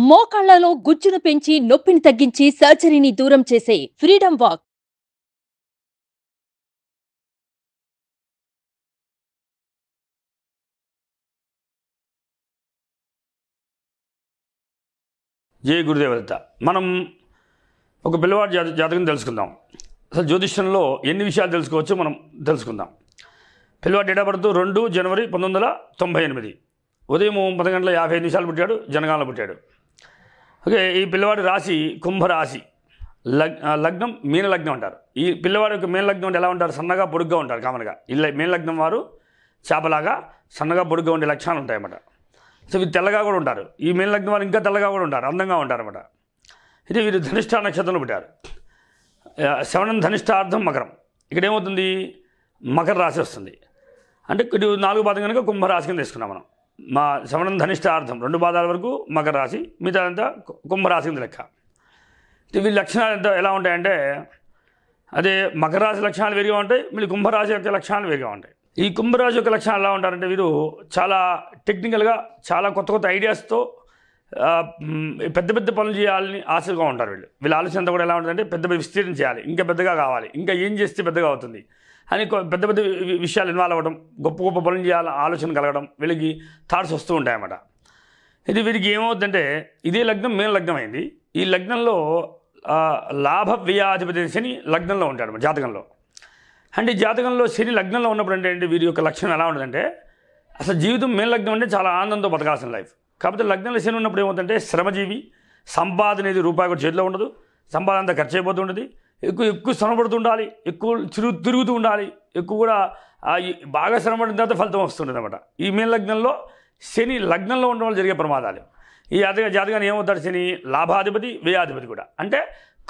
మోకాళ్లలో గుజ్జును పెంచి నొప్పిని తగ్గించి సర్జరీని దూరం చేసే ఫ్రీడమ్ వాక్. జై గురుదేవదత్త. మనం ఒక పిల్లవాడి జాతకం తెలుసుకుందాం. అసలు జ్యోతిష్యంలో ఎన్ని విషయాలు తెలుసుకోవచ్చో మనం తెలుసుకుందాం. పిల్లవాడి డేట్ ఆఫ్ బర్త్ 2 జనవరి 1998, ఉదయం 10 గంటల 55 నిమిషాలు పుట్టాడు, జనగాంలో పుట్టాడు. ఓకే, ఈ పిల్లవాడి రాశి కుంభరాశి, లగ్నం మీన లగ్నం అంటారు. ఈ పిల్లవాడి యొక్క మీన లగ్నం అంటే ఎలా ఉంటారు? సన్నగా పొడుగ్గా ఉంటారు. కామన్గా ఇలా మీన లగ్నం వారు చేపలాగా సన్నగా పొడుగ్గా ఉండే లక్షణాలు ఉంటాయన్నమాట. సో వీరు తెల్లగా కూడా ఉంటారు. ఈ మీన లగ్నం వారు ఇంకా తెల్లగా కూడా ఉంటారు, అందంగా ఉంటారన్నమాట. ఇది వీరు ధనిష్ట నక్షత్రంలో పుట్టారు. శ్రవణం ధనిష్టార్థం మకరం. ఇక్కడ ఏమవుతుంది? మకర రాశి వస్తుంది. అంటే ఇది 4 పాదం కనుక కుంభరాశి కింద తీసుకున్నాం మనం. మా శ్రవణం ధనిష్టార్థం 2 పాదాల వరకు మకర రాశి, మిగతా అంతా కుంభరాశి కింద లెక్క. వీళ్ళ లక్షణాలు ఎంత ఎలా ఉంటాయంటే, అదే మకర రాశి లక్షణాలు వేరుగా ఉంటాయి, మళ్ళీ కుంభరాశి యొక్క లక్షణాలు వేరుగా ఉంటాయి. ఈ కుంభరాశి యొక్క లక్షణాలు ఎలా ఉంటారంటే, వీరు చాలా టెక్నికల్గా చాలా కొత్త కొత్త ఐడియాస్తో పెద్ద పెద్ద పనులు చేయాలని ఆశగా ఉంటారు. వీళ్ళ ఆలోచన అంతా కూడా ఎలా ఉంటుందంటే, పెద్ద పెద్ద విస్తీర్ణం చేయాలి, ఇంకా పెద్దగా కావాలి, ఇంకా ఏం చేస్తే పెద్దగా అవుతుంది అని పెద్ద పెద్ద విషయాలు ఇన్వాల్వ్ అవ్వడం, గొప్ప గొప్ప పనులు చేయాలని ఆలోచన కలగడం, వీళ్ళకి థాట్స్ వస్తూ ఉంటాయన్నమాట. ఇది వీరికి ఏమవుతుందంటే, ఇదే లగ్నం మేన లగ్నం అయింది. ఈ లగ్నంలో లాభ వ్యయాధిపతి శని లగ్నంలో ఉంటాడు జాతకంలో. అంటే జాతకంలో శని లగ్నంలో ఉన్నప్పుడు అంటే వీరి యొక్క లక్షణం ఎలా ఉంటుందంటే, అసలు జీవితం మేన లగ్నం అంటే చాలా ఆనందంతో బతకాల్సిన లైఫ్. కాకపోతే లగ్నంలో శని ఉన్నప్పుడు ఏమవుతుందంటే, శ్రమజీవి, సంపాదన అనేది రూపాయి కూడా చేతిలో ఉండదు, సంపాదన అంతా ఖర్చు అయిపోతుంటుంది, ఎక్కువ శ్రమపడుతూ ఉండాలి, ఎక్కువ తిరుగుతూ ఉండాలి, ఎక్కువ కూడా బాగా శ్రమపడిన తర్వాత ఫలితం వస్తుంటుంది అన్నమాట. ఈ మేన లగ్నంలో శని లగ్నంలో ఉండడం వల్ల జరిగే ప్రమాదాలు. ఈ జాతకాన్ని ఏమవుతాడు? శని లాభాధిపతి, వ్యయాధిపతి కూడా. అంటే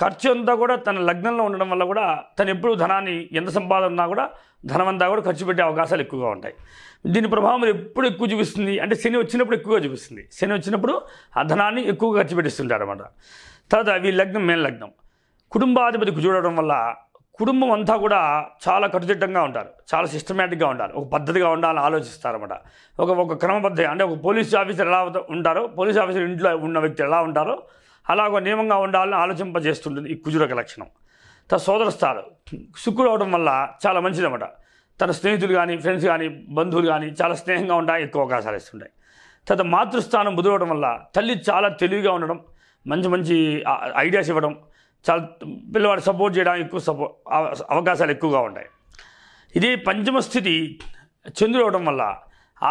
ఖర్చు అంతా కూడా తన లగ్నంలో ఉండడం వల్ల కూడా తను ఎప్పుడు ధనాన్ని ఎంత సంపాదన ఉన్నా కూడా ధనమంతా కూడా ఖర్చు పెట్టే అవకాశాలు ఎక్కువగా ఉంటాయి. దీని ప్రభావం ఎప్పుడు ఎక్కువ చూపిస్తుంది అంటే, శని వచ్చినప్పుడు ఎక్కువగా చూపిస్తుంది. శని వచ్చినప్పుడు ఆ ధనాన్ని ఎక్కువగా ఖర్చు పెట్టిస్తుంటారు అన్నమాట. తర్వాత ఈ లగ్నం మేన లగ్నం కుటుంబాధిపతికి చూడడం వల్ల కుటుంబం అంతా కూడా చాలా కట్టుదిట్టంగా ఉంటారు, చాలా సిస్టమేటిక్గా ఉంటారు, ఒక పద్ధతిగా ఉండాలని ఆలోచిస్తారన్నమాట. ఒక క్రమబద్ధ అంటే ఒక పోలీస్ ఆఫీసర్ ఎలా ఉంటారో, పోలీస్ ఆఫీసర్ ఇంట్లో ఉన్న వ్యక్తి ఎలా ఉంటారో అలా ఒక నియమంగా ఉండాలని ఆలోచింపజేస్తుంటుంది ఈ కుజురొక లక్షణం. తన సోదర స్థానం శుక్రుడు అవడం వల్ల చాలా మంచిదన్నమాట. తన స్నేహితులు కానీ, ఫ్రెండ్స్ కానీ, బంధువులు కానీ చాలా స్నేహంగా ఉంటాయి, ఎక్కువ అవకాశాలు ఇస్తుంటాయి. తర్వాత మాతృస్థానం బుధుడు అవడం వల్ల తల్లి చాలా తెలివిగా ఉండడం, మంచి మంచి ఐడియాస్ ఇవ్వడం, చాలా పిల్లవాడు సపోర్ట్ చేయడానికి ఎక్కువ అవకాశాలు ఎక్కువగా ఉంటాయి. ఇది పంచమ స్థితి చంద్రుడు అవడం వల్ల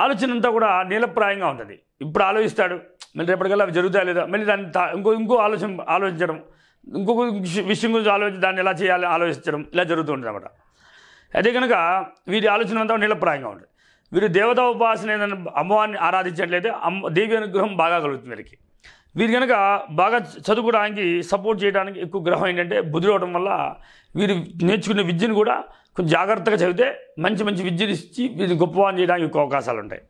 ఆలోచన అంతా కూడా నీలప్రాయంగా ఉంటుంది. ఇప్పుడు ఆలోచిస్తాడు, మళ్ళీ రేపటికల్లా అవి జరుగుతాయా లేదా, మళ్ళీ దాన్ని ఇంకో ఆలోచించడం, ఇంకొక విషయం గురించి ఆలోచించి దాన్ని ఎలా చేయాలని ఆలోచించడం, ఇలా జరుగుతూ ఉంటుంది అన్నమాట. అదే కనుక వీరి ఆలోచన అంతా నీలప్రాయంగా ఉంటుంది. వీరు దేవతా ఉపాసన ఏదైనా అమ్మవారిని ఆరాధించట్లయితే దేవి అనుగ్రహం బాగా కలుగుతుంది వీరికి. వీరు కనుక బాగా చదువుకోవడానికి సపోర్ట్ చేయడానికి ఎక్కువ గ్రహం ఏంటంటే బుధుడు అవడం వల్ల వీరు నేర్చుకునే విద్యను కూడా కొంచెం జాగ్రత్తగా చదివితే మంచి మంచి విద్యను ఇచ్చి వీరిని గొప్పవాన్ని చేయడానికి ఎక్కువ అవకాశాలు ఉంటాయి.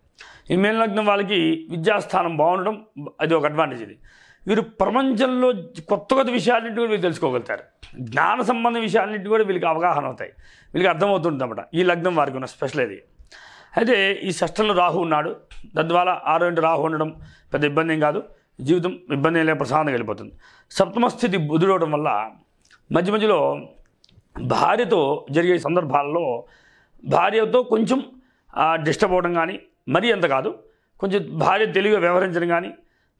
ఈ మేన లగ్నం వాళ్ళకి విద్యాస్థానం బాగుండడం అది ఒక అడ్వాంటేజ్. ఇది వీరు ప్రపంచంలో కొత్త కొత్త విషయాలన్నింటి కూడా వీరు తెలుసుకోగలుగుతారు. జ్ఞాన సంబంధ విషయాలన్నింటి కూడా వీళ్ళకి అవగాహన అవుతాయి, వీళ్ళకి అర్థమవుతుంది అన్నమాట. ఈ లగ్నం వారికి ఉన్న స్పెషల్ ఇది. అయితే ఈ షష్టంలో రాహు ఉన్నాడు, తద్వారా 6 ఇంటి రాహు ఉండడం పెద్ద ఇబ్బంది ఏం కాదు, జీవితం ఇబ్బంది లేక ప్రశాంతంగా వెళ్ళిపోతుంది. సప్తమ స్థితి బుధుడు అవడం వల్ల మధ్య మధ్యలో భార్యతో జరిగే సందర్భాల్లో భార్యతో కొంచెం డిస్టర్బ్ అవ్వడం కానీ, మరీ అంత కాదు, కొంచెం భార్య తెలివిగా వ్యవహరించడం కానీ,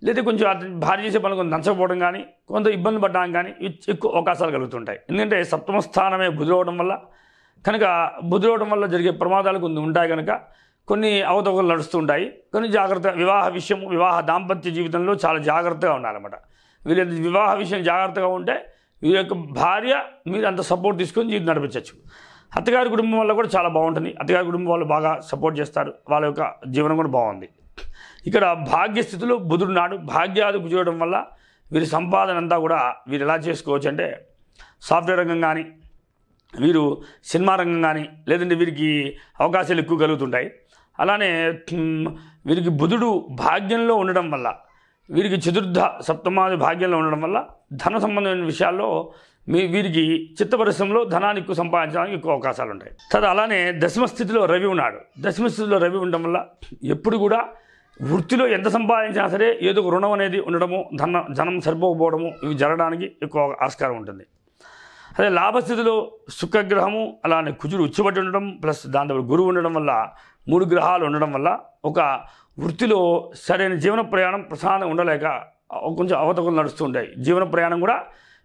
లేదా కొంచెం భార్య చేసే పనులు కొంచెం నచ్చకపోవడం కానీ, కొంత ఇబ్బంది పడడానికి కానీ ఎక్కువ అవకాశాలు కలుగుతుంటాయి. ఎందుకంటే సప్తమ స్థానమే బుధుడు అవడం వల్ల కనుక బుధుడు అవడం వల్ల జరిగే ప్రమాదాలు కొన్ని ఉంటాయి కనుక కొన్ని అవతవకలు నడుస్తూ ఉంటాయి. కొన్ని జాగ్రత్త వివాహ దాంపత్య జీవితంలో చాలా జాగ్రత్తగా ఉండాలన్నమాట. వీళ్ళ వివాహ విషయం జాగ్రత్తగా ఉంటే వీరి యొక్క భార్య మీరు అంత సపోర్ట్ తీసుకొని జీవితం నడిపించవచ్చు. అత్తగారి కుటుంబం వల్ల కూడా చాలా బాగుంటుంది, అత్తగారి కుటుంబం వాళ్ళు బాగా సపోర్ట్ చేస్తారు, వాళ్ళ యొక్క జీవనం కూడా బాగుంది. ఇక్కడ భాగ్యస్థితిలో బుధుడు నాడు భాగ్యాది కుజడం వల్ల వీరి సంపాదన అంతా కూడా వీరు ఎలా చేసుకోవచ్చు అంటే, సాఫ్ట్వేర్ రంగం కానీ, వీరు సినిమా రంగం కానీ, లేదంటే వీరికి అవకాశాలు ఎక్కువ కలుగుతుంటాయి. అలానే వీరికి బుధుడు భాగ్యంలో ఉండడం వల్ల, వీరికి చతుర్థ సప్తమాది భాగ్యంలో ఉండడం వల్ల ధన సంబంధమైన విషయాల్లో వీరికి చిత్తపరిశ్రమలో ధనాన్ని ఎక్కువ సంపాదించడానికి ఎక్కువ అవకాశాలు ఉంటాయి. అలానే దశమ స్థితిలో రవి ఉన్నాడు. దశమ స్థితిలో రవి ఉండడం వల్ల ఎప్పుడు కూడా వృత్తిలో ఎంత సంపాదించినా సరే ఏదో ఒక రుణం అనేది ఉండడము, ధనం సరిపోకపోవడము, ఇవి జరగడానికి ఎక్కువ ఆస్కారం ఉంటుంది. అదే లాభస్థితిలో శుక్రగ్రహము, అలానే కుజుడు ఉచ్చబట్టి ఉండడం, ప్లస్ దాంతో గురువు ఉండడం వల్ల 3 గ్రహాలు ఉండడం వల్ల ఒక వృత్తిలో సరైన జీవన ప్రయాణం ప్రశాంతంగా ఉండలేక కొంచెం అవతకులు నడుస్తూ ఉంటాయి. జీవన ప్రయాణం కూడా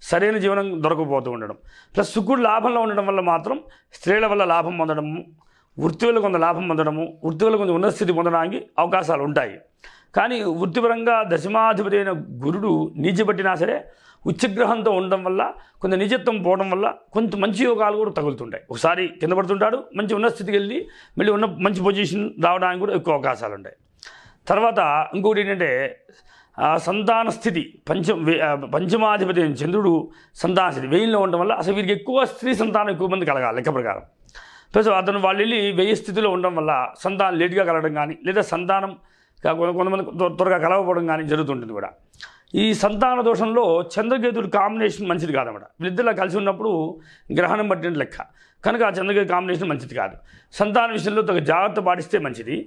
సరైన జీవనం దొరకకపోతూ ఉండడం, ప్లస్ శుక్రుడు లాభంలో ఉండడం వల్ల మాత్రం స్త్రీల వల్ల లాభం పొందడము, వృత్తి వల్ల కొంత లాభం పొందడము, వృత్తి వల్ల కొంచెం ఉన్నత స్థితి పొందడానికి అవకాశాలు ఉంటాయి. కానీ వృత్తిపరంగా దశమాధిపతి అయిన గురుడు నీచబట్టినా సరే ఉచ్చగ్రహంతో ఉండడం వల్ల కొంత నిజత్వం పోవడం వల్ల కొంత మంచి యోగాలు కూడా తగులుతుంటాయి. ఒకసారి కింద పడుతుంటాడు, మంచి ఉన్నత స్థితికి వెళ్ళి మళ్ళీ మంచి పొజిషన్ రావడానికి కూడా ఎక్కువ అవకాశాలు ఉంటాయి. తర్వాత ఇంకొకటి ఏంటంటే సంతాన స్థితి, పంచమాధిపతి అయిన చంద్రుడు సంతాన స్థితి వెయ్యిలో ఉండడం వల్ల అసలు వీరికి ఎక్కువ స్త్రీ సంతానం ఎక్కువ మంది కలగాలి లెక్క ప్రకారం. ప్లస్ అతను వాళ్ళు వెళ్ళి వెయ్యి స్థితిలో ఉండడం వల్ల సంతానం లేటుగా కలగడం కానీ, లేదా సంతానం కొంతమంది త్వరగా కలవకపోవడం కానీ జరుగుతుంటుంది కూడా. ఈ సంతాన దోషంలో చంద్రకేతుడు కాంబినేషన్ మంచిది కాదన్నమాట. వీళ్ళిద్దరిలో కలిసి ఉన్నప్పుడు గ్రహణం పట్టిన లెక్క కనుక ఆ చంద్రకేతు కాంబినేషన్ మంచిది కాదు. సంతాన విషయంలో తగ్గ జాగ్రత్త పాటిస్తే మంచిది.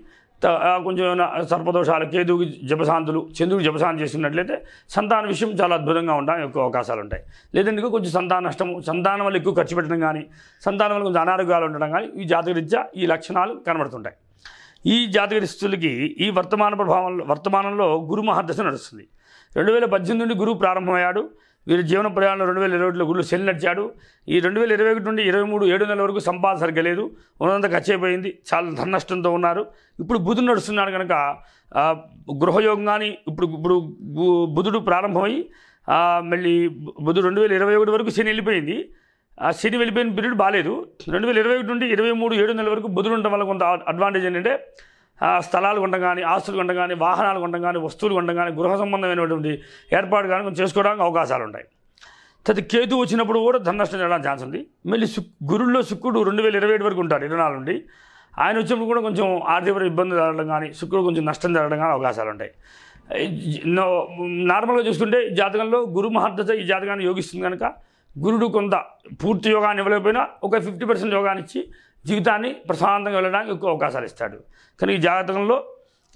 కొంచెం సర్పదోషాలు, కేతువుకి జపశాంతులు, చంద్రుడికి జపశాంతి చేస్తున్నట్లయితే సంతాన విషయం చాలా అద్భుతంగా ఉండడానికి ఎక్కువ అవకాశాలు ఉంటాయి. లేదంటే కొంచెం సంతాన నష్టము, సంతానం వల్ల ఎక్కువ ఖర్చు పెట్టడం కానీ, సంతానం వల్ల కొంచెం అనారోగ్యాలు ఉండడం కానీ ఈ జాతకరీత్యా ఈ లక్షణాలు కనబడుతుంటాయి. ఈ జాతకరిస్తులకి ఈ వర్తమానంలో గురు మహాదశ నడుస్తుంది. 2018 నుండి గురువు ప్రారంభమయ్యాడు. వీరి జీవన ప్రయాణంలో 2021లో గురువు శని నడిచాడు. ఈ 2021 నుండి 23 7 నెలల వరకు సంపాదన సరిగ్గా లేదు, ఉన్నంత ఖర్చు అయిపోయింది, చాలా ధన నష్టంతో ఉన్నారు. ఇప్పుడు బుధుడు నడుస్తున్నాడు కనుక గృహయోగం కానీ ఇప్పుడు బుధుడు ప్రారంభమై మళ్ళీ బుధుడు 2021 వరకు శని వెళ్ళిపోయింది. ఆ శని వెళ్ళిపోయిన పీరియడ్ బాగాలేదు. 2021 నుండి 23 7 నెలల వరకు బుధుడు ఉండడం వల్ల కొంత అడ్వాంటేజ్ ఏంటంటే స్థలాలు కొనడం కానీ, ఆస్తులు కొనడం కానీ, వాహనాలు కొనడం కానీ, వస్తువులు కొనడం కానీ, గృహ సంబంధమైనటువంటి ఏర్పాటు కానీ కొంచెం చేసుకోవడానికి అవకాశాలు ఉంటాయి. తర్వాత కేతు వచ్చినప్పుడు కూడా ధన నష్టం జరగడానికి ఛాన్స్ ఉంది. మళ్ళీ గురుల్లో శుక్రుడు 2027 వరకు ఉంటాడు, 24 నుండి. ఆయన వచ్చినప్పుడు కూడా కొంచెం ఆర్థిక ఇబ్బంది జరగడం కానీ, శుక్రుడు కొంచెం నష్టం జరగడం కానీ అవకాశాలు ఉంటాయి. నార్మల్గా చూసుకుంటే జాతకంలో గురు మహర్దశ ఈ జాతకాన్ని యోగిస్తుంది కనుక గురుడు కొంత పూర్తి యోగాన్ని ఇవ్వలేకపోయినా ఒక 50% యోగాన్ని ఇచ్చి జీవితాన్ని ప్రశాంతంగా వెళ్ళడానికి ఎక్కువ అవకాశాలు ఇస్తాడు. కానీ ఈ జాతకంలో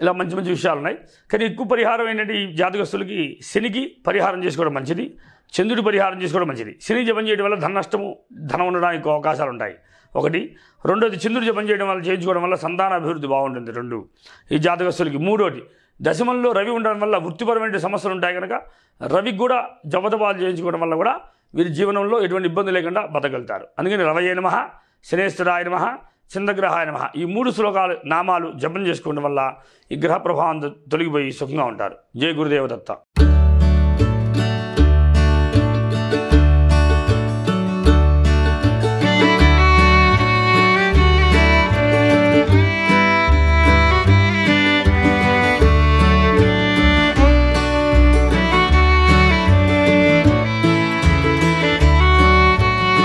ఇలా మంచి మంచి విషయాలు ఉన్నాయి. కానీ ఎక్కువ పరిహారం ఏంటంటే ఈ జాతకస్తులకి శనికి పరిహారం చేసుకోవడం మంచిది, చంద్రుడి పరిహారం చేసుకోవడం మంచిది. శని జపం చేయడం వల్ల ధన నష్టము, ధనం ఉండడానికి ఎక్కువ అవకాశాలు ఉంటాయి ఒకటి. రెండోది చంద్రుడి జపం చేయడం వల్ల చేయించుకోవడం వల్ల సంతాన అభివృద్ధి బాగుంటుంది 2 ఈ జాతకస్తులకి. మూడోది దశమంలో రవి ఉండడం వల్ల వృత్తిపరమైన సమస్యలు ఉంటాయి కనుక రవికి కూడా జపతపాలు చేయించుకోవడం వల్ల కూడా వీరి జీవనంలో ఎటువంటి ఇబ్బంది లేకుండా బతకగలుగుతారు. అందుకని రవయే నమః, శనేశ్వరాయ నమః, చంద్రగ్రహాయ నమః ఈ 3 శ్లోకాలు నామాలు జపం చేసుకోవడం వల్ల ఈ గ్రహ ప్రభావం తొలగిపోయి సుఖంగా ఉంటారు. జయ గురుదేవ దత్త.